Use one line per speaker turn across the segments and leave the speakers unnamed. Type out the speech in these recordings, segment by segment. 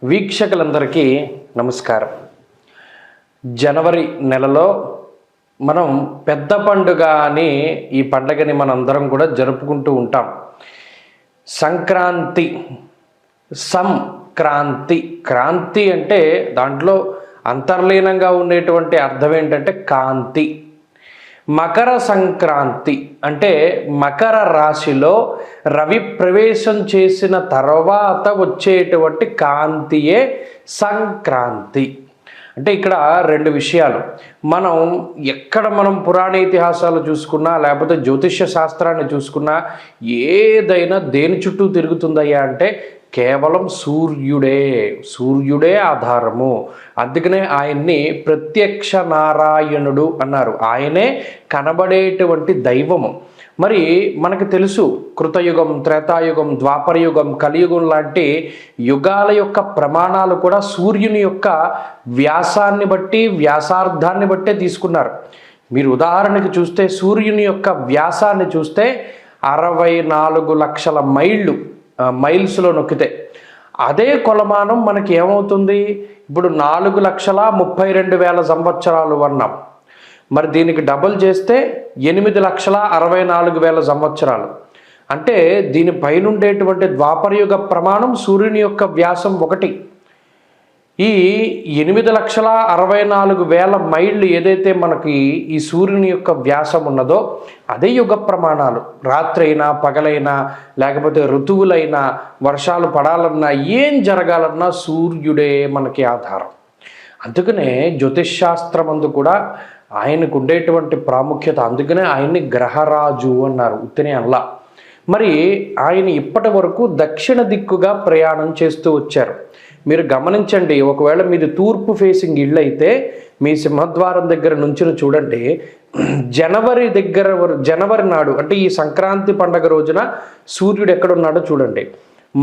వీక్షకులందరికీ నమస్కారం. జనవరి నెలలో మనం పెద్ద పండుగ అని ఈ పండుగని మనందరం కూడా జరుపుకుంటూ ఉంటాం. సంక్రాంతి, సంక్రాంతి, క్రాంతి అంటే దాంట్లో అంతర్లీనంగా ఉండేటువంటి అర్థం ఏంటంటే కాంతి. మకర సంక్రాంతి అంటే మకర రాశిలో రవి ప్రవేశం చేసిన తర్వాత వచ్చేటువంటి కాంతియే సంక్రాంతి. అంటే ఇక్కడ రెండు విషయాలు. మనం పురాణ ఇతిహాసాలు చూసుకున్నా లేకపోతే జ్యోతిష్య శాస్త్రాన్ని చూసుకున్నా ఏదైనా దేని చుట్టూ తిరుగుతుందయ్యా అంటే కేవలం సూర్యుడే ఆధారము. అందుకనే ఆయన్ని ప్రత్యక్ష నారాయణుడు అన్నారు. ఆయనే కనబడేటువంటి దైవము. మరి మనకు తెలుసు, కృతయుగం, త్రేతాయుగం, ద్వాపరయుగం, కలియుగం లాంటి యుగాల యొక్క ప్రమాణాలు కూడా సూర్యుని యొక్క వ్యాసాన్ని బట్టి, వ్యాసార్థాన్ని బట్టే తీసుకున్నారు. మీరు ఉదాహరణకి చూస్తే సూర్యుని యొక్క వ్యాసాన్ని చూస్తే 64 లక్షల మైల్స్లో నొక్కితే అదే కొలమానం మనకి ఏమవుతుంది? ఇప్పుడు 4,32,000 సంవత్సరాలు అన్నాం. మరి దీనికి డబుల్ చేస్తే 8,64,000 సంవత్సరాలు. అంటే దీనిపైన ఉండేటువంటి ద్వాపరయుగ ప్రమాణం సూర్యుని యొక్క వ్యాసం 1. ఈ 8,64,000 మైళ్ళు ఏదైతే మనకి ఈ సూర్యుని యొక్క వ్యాసం ఉన్నదో అదే యుగ ప్రమాణాలు. రాత్రి అయినా, పగలైనా, లేకపోతే ఋతువులైనా, వర్షాలు పడాలన్నా, ఏం జరగాలన్నా సూర్యుడే మనకి ఆధారం. అందుకనే జ్యోతిష్శాస్త్రమందు కూడా ఆయనకు ఉండేటువంటి ప్రాముఖ్యత. అందుకనే ఆయన్ని గ్రహరాజు అన్నారు, ఉత్తనే అల్లా. మరి ఆయన ఇప్పటి వరకు దక్షిణ దిక్కుగా ప్రయాణం చేస్తూ వచ్చారు. మీరు గమనించండి, ఒకవేళ మీది తూర్పు ఫేసింగ్ ఇళ్ళు అయితే మీ సింహద్వారం దగ్గర నుంచి చూడండి, జనవరి నాడు అంటే ఈ సంక్రాంతి పండగ రోజున సూర్యుడు ఎక్కడున్నాడో చూడండి.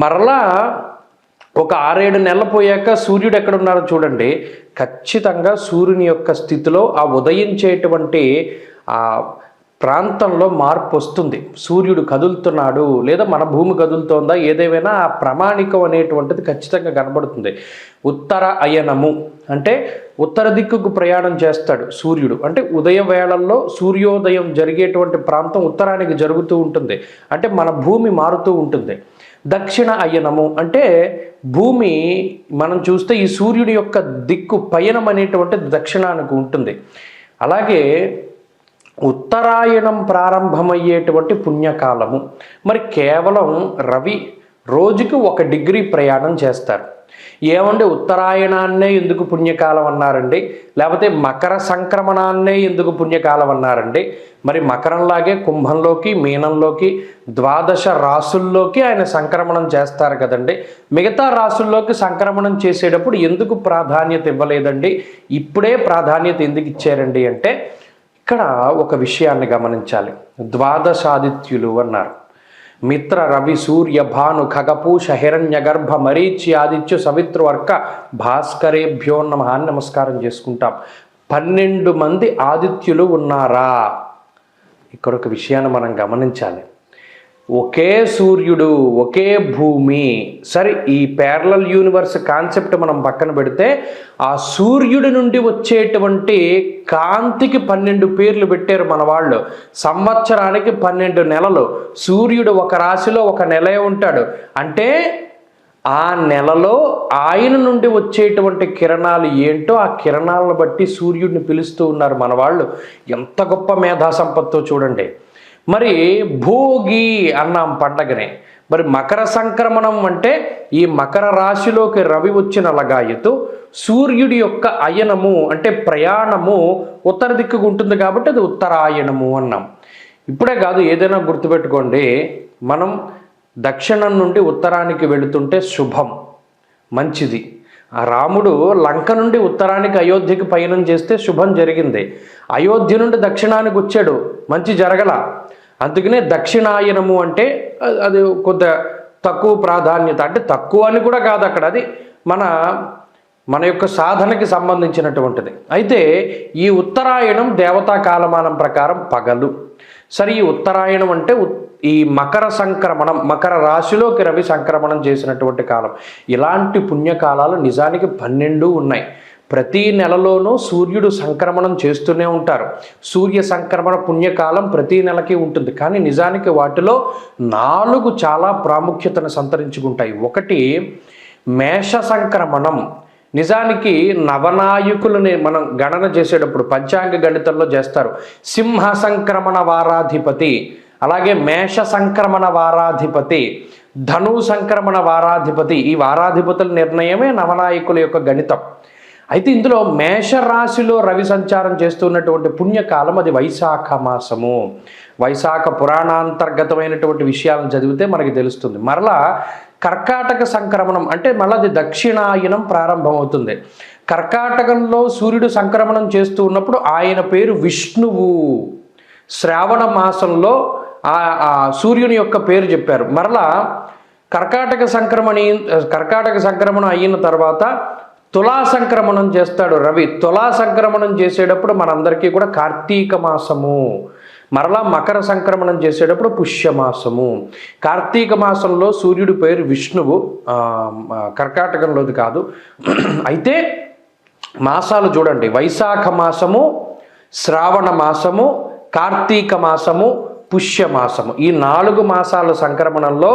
మరలా ఒక 6-7 నెలలు పోయాక సూర్యుడు ఎక్కడున్నాడో చూడండి. ఖచ్చితంగా సూర్యుని యొక్క స్థితిలో ఆ ఉదయించేటువంటి ఆ ప్రాంతంలో మార్పు వస్తుంది. సూర్యుడు కదులుతున్నాడు లేదా మన భూమి కదులుతోందా, ఏదేమైనా ఆ ప్రామాణికం అనేటువంటిది ఖచ్చితంగా కనబడుతుంది. ఉత్తర అయనము అంటే ఉత్తర దిక్కుకు ప్రయాణం చేస్తాడు సూర్యుడు. అంటే ఉదయ వేళల్లో సూర్యోదయం జరిగేటువంటి ప్రాంతం ఉత్తరానికి జరుగుతూ ఉంటుంది. అంటే మన భూమి మారుతూ ఉంటుంది. దక్షిణ అయనము అంటే భూమి మనం చూస్తే ఈ సూర్యుడి యొక్క దిక్కు పయనం అనేటువంటిది దక్షిణానికి ఉంటుంది. అలాగే ఉత్తరాయణం ప్రారంభమయ్యేటువంటి పుణ్యకాలము. మరి కేవలం రవి రోజుకి 1 డిగ్రీ ప్రయాణం చేస్తారు. ఏమంటే ఉత్తరాయణాన్నే ఎందుకు పుణ్యకాలం అన్నారండి? లేకపోతే మకర సంక్రమణాన్నే ఎందుకు పుణ్యకాలం అన్నారండి? మరి మకరంలాగే కుంభంలోకి, మీనంలోకి, 12 రాసుల్లోకి ఆయన సంక్రమణం చేస్తారు కదండి. మిగతా రాసుల్లోకి సంక్రమణం చేసేటప్పుడు ఎందుకు ప్రాధాన్యత ఇవ్వలేదండి? ఇప్పుడే ప్రాధాన్యత ఎందుకు ఇచ్చారండి అంటే ఇక్కడ ఒక విషయాన్ని గమనించాలి. 12 ఆదిత్యులు అన్నారు. మిత్ర, రవి, సూర్య, భాను, ఖగపూష, హిరణ్య గర్భ, మరీచి, ఆదిత్య, సవిత్రువర్క, భాస్కరేభ్యో నమః అని నమస్కారం చేసుకుంటాం. 12 మంది ఆదిత్యులు ఉన్నారా? ఇక్కడ ఒక విషయాన్ని మనం గమనించాలి. ఒకే సూర్యుడు, ఒకే భూమి. సరే, ఈ ప్యారలల్ యూనివర్స్ కాన్సెప్ట్ మనం పక్కన పెడితే ఆ సూర్యుడి నుండి వచ్చేటువంటి కాంతికి 12 పేర్లు పెట్టారు మన వాళ్ళు. సంవత్సరానికి 12 నెలలు. సూర్యుడు ఒక రాశిలో 1 నెలే ఉంటాడు. అంటే ఆ నెలలో ఆయన నుండి వచ్చేటువంటి కిరణాలు ఏంటో ఆ కిరణాలను బట్టి సూర్యుడిని పిలుస్తూ ఉన్నారు మన వాళ్ళు. ఎంత గొప్ప మేధా సంపత్తో చూడండి. మరి భోగి అన్నాం పండగనే. మరి మకర సంక్రమణం అంటే ఈ మకర రాశిలోకి రవి వచ్చిన లగాయతు సూర్యుడి యొక్క అయనము అంటే ప్రయాణము ఉత్తర దిక్కుకు ఉంటుంది కాబట్టి అది ఉత్తరాయణము అన్నాం. ఇప్పుడే కాదు, ఏదైనా గుర్తుపెట్టుకోండి, మనం దక్షిణం నుండి ఉత్తరానికి వెళుతుంటే శుభం, మంచిది. ఆ రాముడు లంక నుండి ఉత్తరానికి అయోధ్యకి పయనం చేస్తే శుభం జరిగింది. అయోధ్య నుండి దక్షిణానికి వచ్చాడు, మంచి జరగల. అందుకనే దక్షిణాయనము అంటే అది కొంత తక్కువ ప్రాధాన్యత. అంటే తక్కువ అని కూడా కాదు, అక్కడ అది మన యొక్క సాధనకి సంబంధించినటువంటిది. అయితే ఈ ఉత్తరాయణం దేవతా కాలమానం ప్రకారం పగలు, సరే ఈ ఉత్తరాయణం అంటే ఈ మకర సంక్రమణం, మకర రాశిలోకి రవి సంక్రమణం చేసినటువంటి కాలం. ఇలాంటి పుణ్యకాలాలు నిజానికి 12 ఉన్నాయి. ప్రతి నెలలోనూ సూర్యుడు సంక్రమణం చేస్తూనే ఉంటారు. సూర్య సంక్రమణ పుణ్యకాలం ప్రతి నెలకి ఉంటుంది. కానీ నిజానికి వాటిలో 4 చాలా ప్రాముఖ్యతను సంతరించుకుంటాయి. ఒకటి మేష సంక్రమణం. నిజానికి నవనాయకులని మనం గణన చేసేటప్పుడు పంచాంగ గణితంలో చేస్తారు. సింహ సంక్రమణ వారాధిపతి, అలాగే మేష సంక్రమణ వారాధిపతి, ధను సంక్రమణ వారాధిపతి. ఈ వారాధిపతుల నిర్ణయమే నవనాయకుల యొక్క గణితం. అయితే ఇందులో మేషరాశిలో రవి సంచారం చేస్తున్నటువంటి పుణ్యకాలం అది వైశాఖ మాసము. వైశాఖ పురాణాంతర్గతమైనటువంటి విషయాలను చదివితే మనకి తెలుస్తుంది. మరలా కర్కాటక సంక్రమణం అంటే మళ్ళీ అది దక్షిణాయనం ప్రారంభమవుతుంది. కర్కాటకంలో సూర్యుడు సంక్రమణం చేస్తూ ఉన్నప్పుడు ఆయన పేరు విష్ణువు. శ్రావణ మాసంలో ఆ సూర్యుని యొక్క పేరు చెప్పారు. మరలా కర్కాటక సంక్రమణం అయిన తర్వాత తులా సంక్రమణం చేస్తాడు రవి. తులా సంక్రమణం చేసేటప్పుడు మనందరికీ కూడా కార్తీక మాసము. మరలా మకర సంక్రమణం చేసేటప్పుడు పుష్యమాసము. కార్తీక మాసంలో సూర్యుడి పేరు విష్ణువు, కర్కాటకంలోది కాదు. అయితే మాసాలు చూడండి, వైశాఖ మాసము, శ్రావణ మాసము, కార్తీక మాసము, పుష్యమాసము. ఈ 4 మాసాల సంక్రమణంలో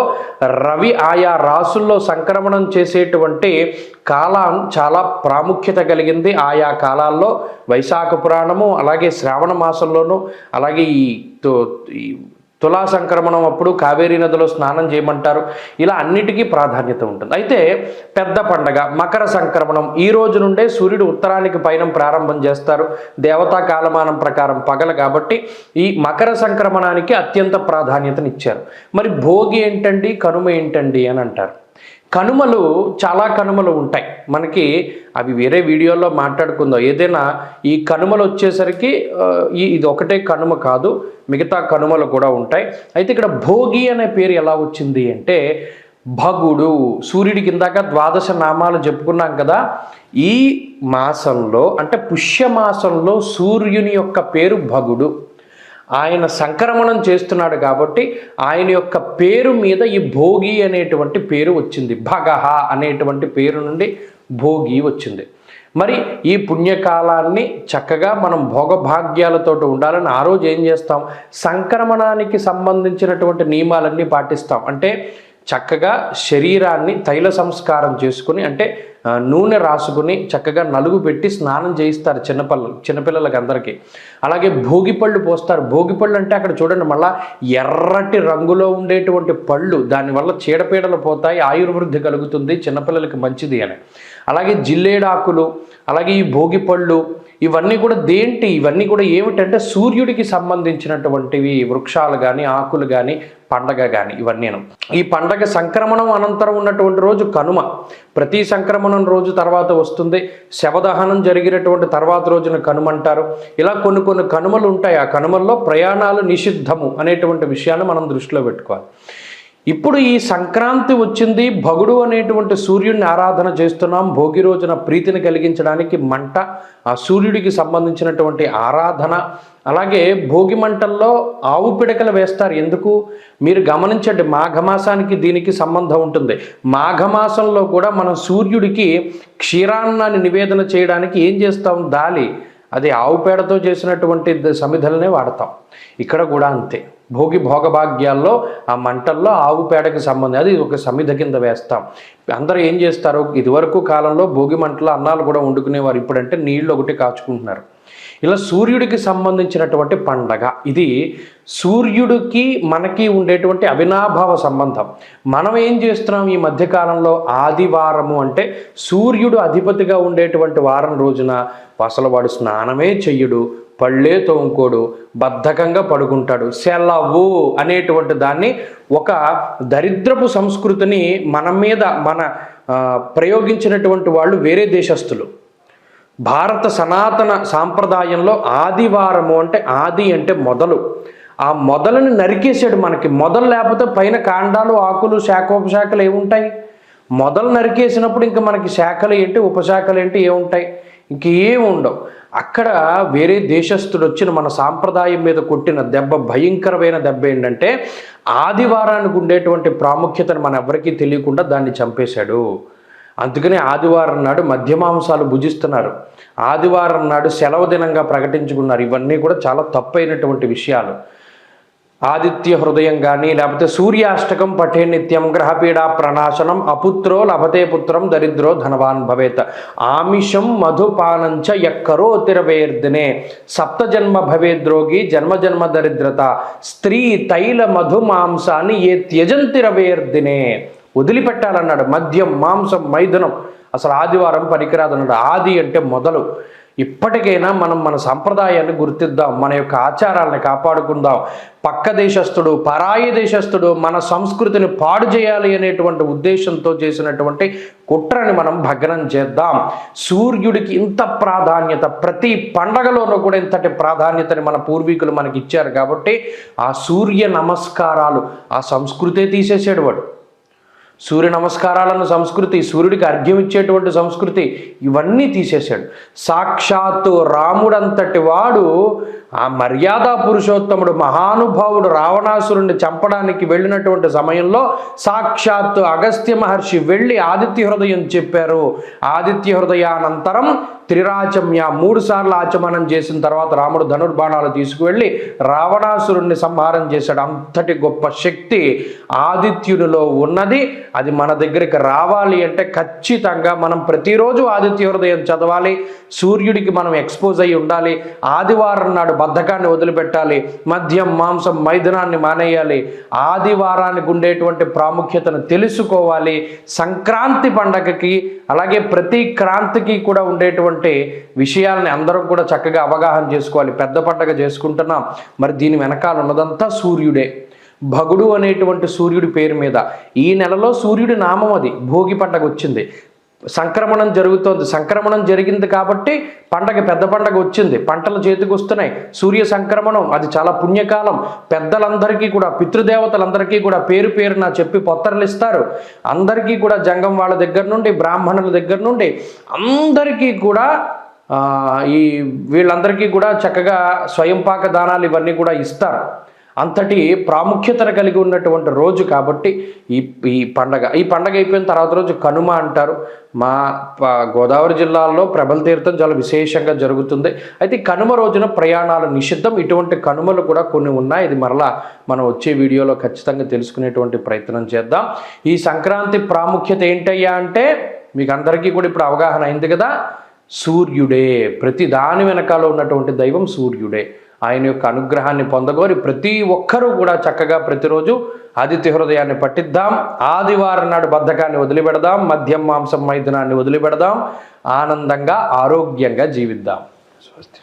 రవి ఆయా రాసుల్లో సంక్రమణం చేసేటువంటి కాలం చాలా ప్రాముఖ్యత కలిగింది. ఆయా కాలాల్లో వైశాఖ పురాణము, అలాగే శ్రావణ మాసంలోనూ, అలాగే ఈ తులా సంక్రమణం అప్పుడు కావేరీ నదిలో స్నానం చేయమంటారు. ఇలా అన్నిటికీ ప్రాధాన్యత ఉంటుంది. అయితే పెద్ద పండగ మకర సంక్రమణం. ఈ రోజు నుండే సూర్యుడు ఉత్తరానికి పయనం ప్రారంభం చేస్తారు. దేవతా కాలమానం ప్రకారం పగల కాబట్టి ఈ మకర సంక్రమణానికి అత్యంత ప్రాధాన్యతనిచ్చారు. మరి భోగి ఏంటండి, కనుమ ఏంటండి అని అంటారు. కనుమలు చాలా కనుమలు ఉంటాయి మనకి, అవి వేరే వీడియోలో మాట్లాడుకుందాం. ఏదైనా ఈ కనుమలు వచ్చేసరికి ఇది ఒకటే కనుమ కాదు, మిగతా కనుమలు కూడా ఉంటాయి. అయితే ఇక్కడ భోగి అనే పేరు ఎలా వచ్చింది అంటే భగుడు. సూర్యుడి కిందాక 12 నామాలు చెప్పుకున్నాం కదా. ఈ మాసంలో అంటే పుష్యమాసంలో సూర్యుని యొక్క పేరు భగుడు. ఆయన సంక్రమణం చేస్తున్నాడు కాబట్టి ఆయన యొక్క పేరు మీద ఈ భోగి అనేటువంటి పేరు వచ్చింది. భగహ అనేటువంటి పేరు నుండి భోగి వచ్చింది. మరి ఈ పుణ్యకాలాన్ని చక్కగా మనం భోగభాగ్యాలతో ఉండాలని ఆ రోజు ఏం చేస్తాం, సంక్రమణానికి సంబంధించినటువంటి నియమాలన్నీ పాటిస్తాం. అంటే చక్కగా శరీరాన్ని తైల సంస్కారం చేసుకుని, అంటే నూనె రాసుకుని చక్కగా నలుగు పెట్టి స్నానం చేయిస్తారు చిన్నపిల్లలకి అందరికీ. అలాగే భోగిపళ్ళు పోస్తారు. భోగిపళ్ళు అంటే అక్కడ చూడండి, మళ్ళీ ఎర్రటి రంగులో ఉండేటువంటి పళ్ళు, దానివల్ల చీడపీడలు పోతాయి, ఆయుర్వృద్ధి కలుగుతుంది, చిన్నపిల్లలకి మంచిది అని. అలాగే జిల్లేడాకులు, అలాగే ఈ భోగిపళ్ళు, ఇవన్నీ కూడా ఇవన్నీ కూడా ఏమిటంటే సూర్యుడికి సంబంధించినటువంటివి, వృక్షాలు కానీ ఆకులు కానీ పండగ కానీ ఇవన్నీ. ఈ పండగ సంక్రమణం అనంతరం ఉన్నటువంటి రోజు కనుమ. ప్రతి సంక్రమణం రోజు తర్వాత వస్తుంది. శవదహనం జరిగినటువంటి తర్వాత రోజున కనుమ అంటారు. ఇలా కొన్ని కనుమలు ఉంటాయి. ఆ కనుమల్లో ప్రయాణాలు నిషిద్ధము అనేటువంటి విషయాన్ని మనం దృష్టిలో పెట్టుకోవాలి. ఇప్పుడు ఈ సంక్రాంతి వచ్చింది, భగుడు అనేటువంటి సూర్యుడిని ఆరాధన చేస్తున్నాం. భోగి రోజున ప్రీతిని కలిగించడానికి మంట, ఆ సూర్యుడికి సంబంధించినటువంటి ఆరాధన. అలాగే భోగి మంటల్లో ఆవు పిడకలు వేస్తారు. ఎందుకు మీరు గమనించండి, మాఘమాసానికి దీనికి సంబంధం ఉంటుంది. మాఘమాసంలో కూడా మనం సూర్యుడికి క్షీరాన్నాన్ని నివేదన చేయడానికి ఏం చేస్తాం, దాలి, అది ఆవు పేడతో చేసినటువంటి సమిధలనే వాడతాం. ఇక్కడ కూడా అంతే. భోగభాగ్యాల్లో ఆ మంటల్లో ఆవు పేడకి సంబంధం, అది ఒక సమిధ కింద వేస్తాం. అందరూ ఏం చేస్తారు, ఇదివరకు కాలంలో భోగి మంటలో అన్నాలు కూడా వండుకునేవారు. ఇప్పుడంటే నీళ్ళు ఒకటి కాచుకుంటున్నారు. ఇలా సూర్యుడికి సంబంధించినటువంటి పండగ ఇది. సూర్యుడికి మనకి ఉండేటువంటి అవినాభావ సంబంధం. మనం ఏం చేస్తున్నాం ఈ మధ్యకాలంలో, ఆదివారము అంటే సూర్యుడు అధిపతిగా ఉండేటువంటి వారం రోజున అసలు వాడు స్నానమే చెయ్యడు, పళ్ళే తోముకోడు, బద్ధకంగా పడుకుంటాడు. సెలవు అనేటువంటి దాన్ని, ఒక దరిద్రపు సంస్కృతిని మన ప్రయోగించినటువంటి వాళ్ళు వేరే దేశస్థులు. భారత సనాతన సాంప్రదాయంలో ఆదివారము అంటే, ఆది అంటే మొదలు, ఆ మొదలని నరికేసాడు. మనకి మొదలు లేకపోతే పైన కాండాలు, ఆకులు, శాఖోపశాఖలు ఏముంటాయి? మొదలు నరికేసినప్పుడు ఇంకా మనకి శాఖలు ఏంటి, ఉపశాఖలు ఏంటి, ఏముంటాయి? ఇంకేం ఉండవు. అక్కడ వేరే దేశస్థుడు వచ్చిన మన సాంప్రదాయం మీద కొట్టిన దెబ్బ భయంకరమైన దెబ్బ ఏంటంటే ఆదివారానికి ఉండేటువంటి ప్రాముఖ్యతను మన ఎవరికీ తెలియకుండా దాన్ని చంపేశాడు. అందుకని ఆదివారం నాడు మద్య మాంసాలు భుజిస్తున్నారు, ఆదివారం నాడు సెలవు దినంగా ప్రకటించుకున్నారు. ఇవన్నీ కూడా చాలా తప్పైనటువంటి విషయాలు. ఆదిత్య హృదయం కానీ లేకపోతే సూర్యాష్టకం పఠే నిత్యం గ్రహపీడా ప్రణాశనం అపుత్రో లభతే పుత్రం దరిద్రో ధనవాన్ భవేత్ ఆమిషం మధుపానంచ ఎక్కరో తిరవేర్దినే సప్తజన్మ భవేద్రోగి జన్మజన్మ దరిద్రత స్త్రీ తైల మధు మాంసాన్ని ఏ త్యజంతిరవేర్దినే. వదిలిపెట్టాలన్నాడు. మద్యం మాంసం మైథునం అసలు ఆదివారం పనికిరాదన్నాడు. ఆది అంటే మొదలు. ఇప్పటికైనా మనం మన సంప్రదాయాన్ని గుర్తిద్దాం, మన యొక్క ఆచారాలను కాపాడుకుందాం. పక్క దేశస్థుడు పరాయి దేశస్థుడు మన సంస్కృతిని పాడు చేయాలి అనేటువంటి ఉద్దేశంతో చేసినటువంటి కుట్రని మనం భగ్నం చేద్దాం. సూర్యుడికి ఇంత ప్రాధాన్యత, ప్రతి పండగలోనూ కూడా ఇంతటి ప్రాధాన్యతని మన పూర్వీకులు మనకి ఇచ్చారు. కాబట్టి ఆ సూర్య నమస్కారాలు ఆ సంస్కృతే తీసేసాడు వాడు. సూర్య నమస్కారాలను సంస్కృతి, సూర్యుడికి అర్ఘ్యం ఇచ్చేటువంటి సంస్కృతి, ఇవన్నీ తీసేశాడు. సాక్షాత్తు రాముడంతటి వాడు, ఆ మర్యాద పురుషోత్తముడు మహానుభావుడు రావణాసురుణ్ణి చంపడానికి వెళ్ళినటువంటి సమయంలో సాక్షాత్తు అగస్త్య మహర్షి వెళ్ళి ఆదిత్య హృదయం చెప్పారు. ఆదిత్య హృదయానంతరం త్రిరాచమ్య 3 సార్లు ఆచమనం చేసిన తర్వాత రాముడు ధనుర్బాణాలు తీసుకువెళ్ళి రావణాసురుణ్ణి సంహారం చేశాడు. అంతటి గొప్ప శక్తి ఆదిత్యునిలో ఉన్నది. అది మన దగ్గరికి రావాలి అంటే ఖచ్చితంగా మనం ప్రతిరోజు ఆదిత్య హృదయం చదవాలి. సూర్యుడికి మనం ఎక్స్పోజ్ అయ్యి ఉండాలి. ఆదివారం నాడు బద్ధకాన్ని వదిలిపెట్టాలి. మద్యం మాంసం మైథునాన్ని మానేయాలి. ఆదివారానికి ఉండేటువంటి ప్రాముఖ్యతను తెలుసుకోవాలి. సంక్రాంతి పండగకి అలాగే ప్రతి క్రాంతికి కూడా ఉండేటువంటి విషయాలని అందరం కూడా చక్కగా అవగాహన చేసుకోవాలి. పెద్ద పండగ చేసుకుంటున్నాం, మరి దీని వెనకాల ఉన్నదంతా సూర్యుడే. భగుడు అనేటువంటి సూర్యుడి పేరు మీద ఈ నెలలో సూర్యుడి నామం అది. భోగి పండగ వచ్చింది, సంక్రమణం జరుగుతోంది. సంక్రమణం జరిగింది కాబట్టి పండగ, పెద్ద పండగ వచ్చింది, పంటలు చేతికి వస్తున్నాయి. సూర్య సంక్రమణం అది చాలా పుణ్యకాలం. పెద్దలందరికీ కూడా, పితృదేవతలందరికీ కూడా పేరు పేరున చెప్పి పొత్తర్లు ఇస్తారు. అందరికీ కూడా జంగం వాళ్ళ దగ్గర నుండి బ్రాహ్మణుల దగ్గర నుండి అందరికీ కూడా వీళ్ళందరికీ కూడా చక్కగా స్వయంపాక దానాలు ఇవన్నీ కూడా ఇస్తారు. అంతటి ప్రాముఖ్యతను కలిగి ఉన్నటువంటి రోజు కాబట్టి ఈ పండగ అయిపోయిన తర్వాత రోజు కనుమ అంటారు. మా గోదావరి జిల్లాలో ప్రబల తీర్థం చాలా విశేషంగా జరుగుతుంది. అయితే కనుమ రోజున ప్రయాణాలు నిషిద్ధం. ఇటువంటి కనుమలు కూడా కొన్ని ఉన్నాయి. ఇది మరలా మనం వచ్చే వీడియోలో ఖచ్చితంగా తెలుసుకునేటువంటి ప్రయత్నం చేద్దాం. ఈ సంక్రాంతి ప్రాముఖ్యత ఏంటయ్యా అంటే మీకు అందరికీ కూడా ఇప్పుడు అవగాహన అయింది కదా. సూర్యుడే, ప్రతి దాని వెనకాల ఉన్నటువంటి దైవం సూర్యుడే. ఆయన యొక్క అనుగ్రహాన్ని పొందగోరి ప్రతి ఒక్కరూ కూడా చక్కగా ప్రతిరోజు ఆదిత్య హృదయాన్ని పట్టిద్దాం. ఆదివారం నాడు బద్ధకాన్ని వదిలిపెడదాం, మద్యం మాంసం మైథునాన్ని వదిలిపెడదాం, ఆనందంగా ఆరోగ్యంగా జీవిద్దాం. స్వస్తి.